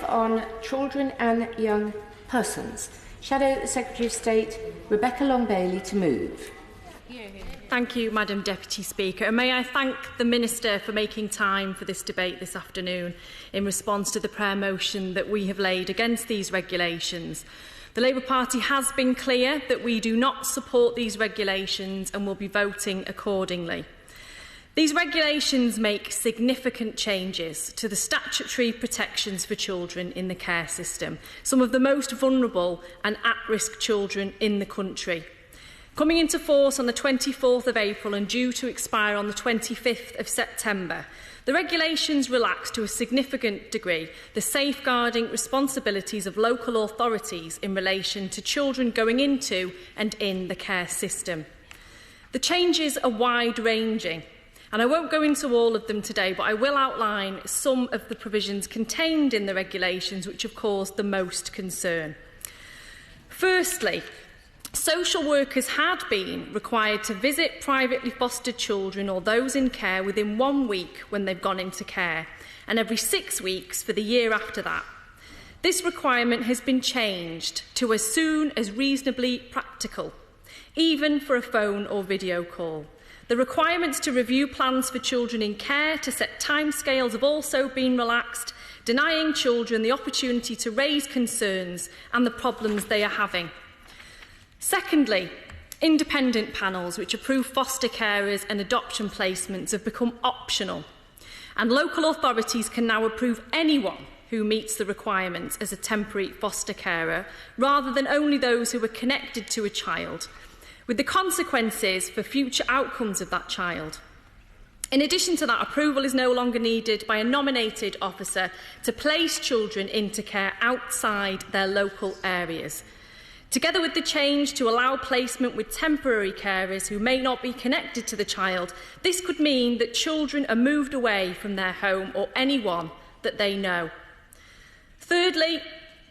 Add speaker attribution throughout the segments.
Speaker 1: Brief on Children and Young Persons. Shadow Secretary of State Rebecca Long-Bailey to move.
Speaker 2: Thank you, Madam Deputy Speaker. And may I thank the Minister for making time for this debate this afternoon in response to the prayer motion that we have laid against these regulations. The Labour Party has been clear that we do not support these regulations and will be voting accordingly. These regulations make significant changes to the statutory protections for children in the care system, some of the most vulnerable and at-risk children in the country. Coming into force on the 24th of April and due to expire on the 25th of September, the regulations relax to a significant degree the safeguarding responsibilities of local authorities in relation to children going into and in the care system. The changes are wide-ranging, and I won't go into all of them today, but I will outline some of the provisions contained in the regulations which have caused the most concern. Firstly, social workers had been required to visit privately fostered children or those in care within 1 week when they've gone into care, and every 6 weeks for the year after that. This requirement has been changed to as soon as reasonably practical, even for a phone or video call. The requirements to review plans for children in care to set timescales have also been relaxed, denying children the opportunity to raise concerns and the problems they are having. Secondly, independent panels which approve foster carers and adoption placements have become optional, and local authorities can now approve anyone who meets the requirements as a temporary foster carer, rather than only those who are connected to a child, with the consequences for future outcomes of that child. In addition to that, approval is no longer needed by a nominated officer to place children into care outside their local areas. Together with the change to allow placement with temporary carers who may not be connected to the child, this could mean that children are moved away from their home or anyone that they know. Thirdly,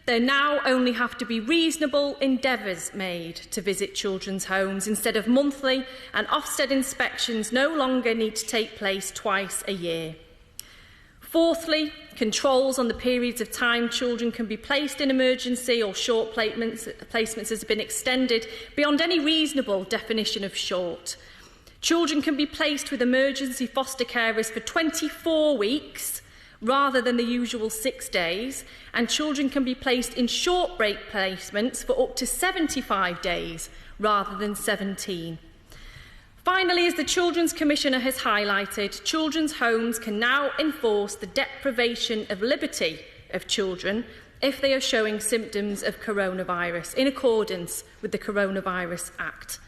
Speaker 2: there now only have to be reasonable endeavours made to visit children's homes instead of monthly, and Ofsted inspections no longer need to take place twice a year. Fourthly, controls on the periods of time children can be placed in emergency or short placements has been extended beyond any reasonable definition of short. Children can be placed with emergency foster carers for 24 weeks rather than the usual 6 days, and children can be placed in short break placements for up to 75 days rather than 17. Finally, as the Children's Commissioner has highlighted, children's homes can now enforce the deprivation of liberty of children if they are showing symptoms of coronavirus, in accordance with the Coronavirus Act.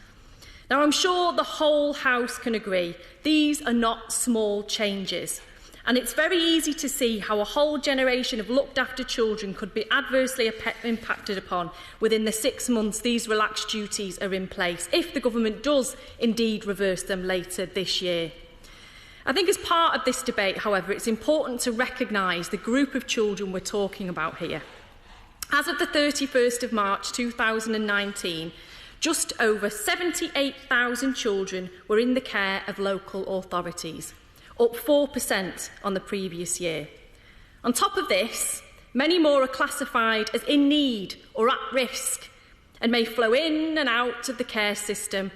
Speaker 2: Now, I'm sure the whole House can agree these are not small changes, and it's very easy to see how a whole generation of looked-after children could be adversely impacted upon within the 6 months these relaxed duties are in place, if the government does indeed reverse them later this year. I think as part of this debate, however, it's important to recognise the group of children we're talking about here. As of the 31st of March 2019, just over 78,000 children were in the care of local authorities, up 4% on the previous year. On top of this, many more are classified as in need or at risk and may flow in and out of the care system.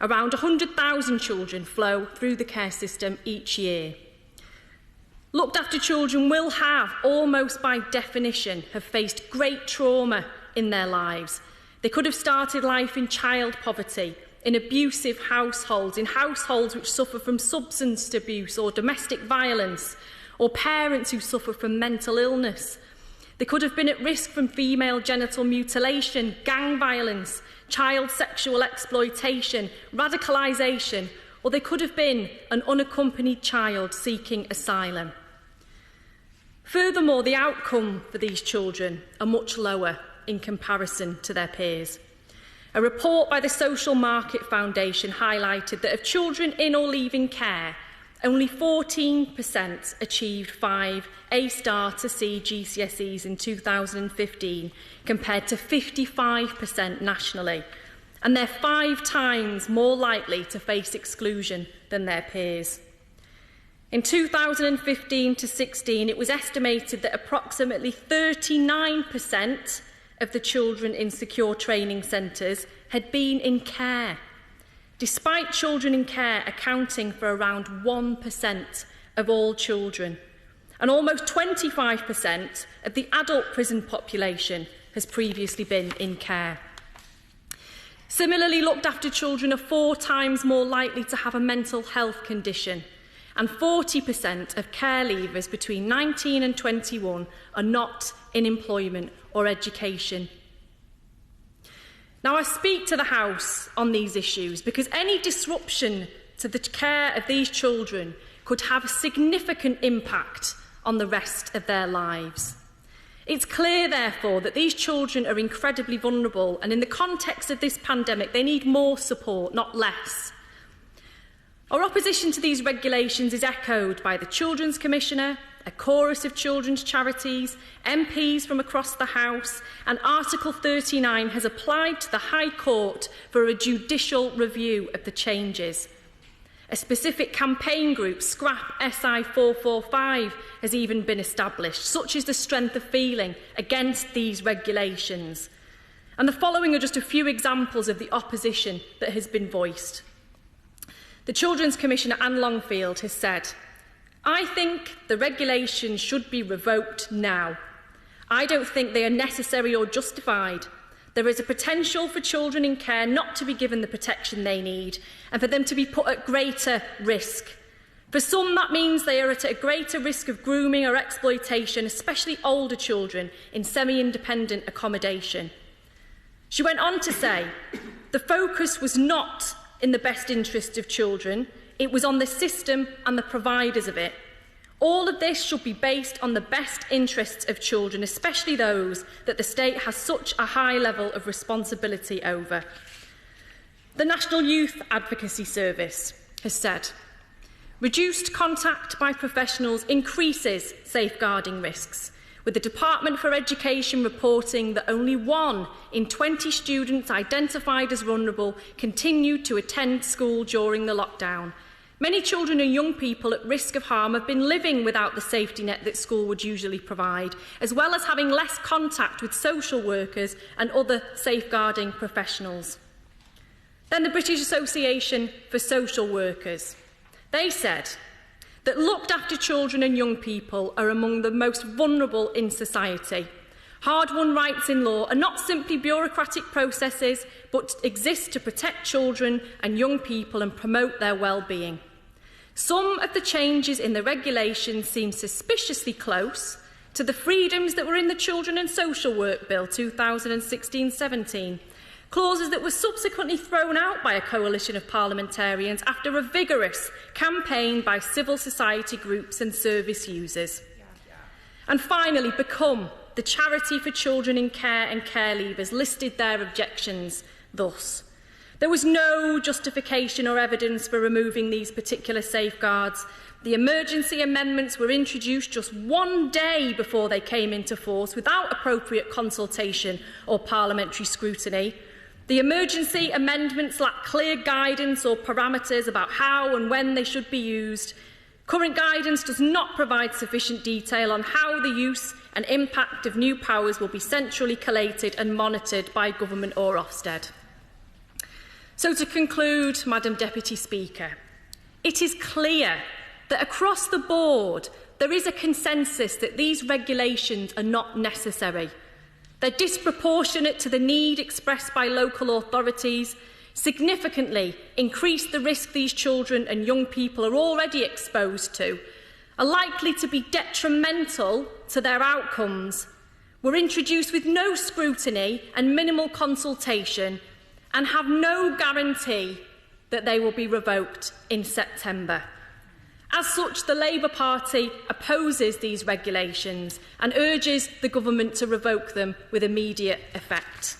Speaker 2: Around 100,000 children flow through the care system each year. Looked after children will have, almost by definition, have faced great trauma in their lives. They could have started life in child poverty, in abusive households, in households which suffer from substance abuse or domestic violence, or parents who suffer from mental illness. They could have been at risk from female genital mutilation, gang violence, child sexual exploitation, radicalisation, or they could have been an unaccompanied child seeking asylum. Furthermore, the outcome for these children are much lower in comparison to their peers. A report by the Social Market Foundation highlighted that of children in or leaving care, only 14% achieved 5 A-star to C GCSEs in 2015, compared to 55% nationally, and they're 5 times more likely to face exclusion than their peers. In 2015 to 16, it was estimated that approximately 39% of the children in secure training centres had been in care, despite children in care accounting for around 1% of all children. And almost 25% of the adult prison population has previously been in care. Similarly, looked after children are 4 times more likely to have a mental health condition, and 40% of care leavers between 19 and 21 are not in employment or education. Now, I speak to the House on these issues because any disruption to the care of these children could have a significant impact on the rest of their lives. It's clear, therefore, that these children are incredibly vulnerable, and in the context of this pandemic, they need more support, not less. Our opposition to these regulations is echoed by the Children's Commissioner, a chorus of children's charities, MPs from across the House, and Article 39 has applied to the High Court for a judicial review of the changes. A specific campaign group, Scrap SI 445, has even been established. Such is the strength of feeling against these regulations. And the following are just a few examples of the opposition that has been voiced. The Children's Commissioner, Anne Longfield, has said, "I think the regulations should be revoked now. I don't think they are necessary or justified. There is a potential for children in care not to be given the protection they need and for them to be put at greater risk. For some, that means they are at a greater risk of grooming or exploitation, especially older children in semi-independent accommodation." She went on to say, "The focus was not in the best interests of children, it was on the system and the providers of it. All of this should be based on the best interests of children, especially those that the state has such a high level of responsibility over." The National Youth Advocacy Service has said, "Reduced contact by professionals increases safeguarding risks, with the Department for Education reporting that only 1 in 20 students identified as vulnerable continued to attend school during the lockdown. Many children and young people at risk of harm have been living without the safety net that school would usually provide, as well as having less contact with social workers and other safeguarding professionals." Then the British Association for Social Workers. They said that looked after children and young people are among the most vulnerable in society. Hard-won rights in law are not simply bureaucratic processes, but exist to protect children and young people and promote their well-being. Some of the changes in the regulations seem suspiciously close to the freedoms that were in the Children and Social Work Bill 2016-17, clauses that were subsequently thrown out by a coalition of parliamentarians after a vigorous campaign by civil society groups and service users. And finally, Become, the charity for children in care and care leavers, listed their objections thus: "There was no justification or evidence for removing these particular safeguards. The emergency amendments were introduced just 1 day before they came into force without appropriate consultation or parliamentary scrutiny. The emergency amendments lack clear guidance or parameters about how and when they should be used. Current guidance does not provide sufficient detail on how the use and impact of new powers will be centrally collated and monitored by government or Ofsted." So to conclude, Madam Deputy Speaker, it is clear that across the board there is a consensus that these regulations are not necessary. They're disproportionate to the need expressed by local authorities, significantly increase the risk these children and young people are already exposed to, are likely to be detrimental to their outcomes, were introduced with no scrutiny and minimal consultation, and have no guarantee that they will be revoked in September. As such, the Labour Party opposes these regulations and urges the government to revoke them with immediate effect.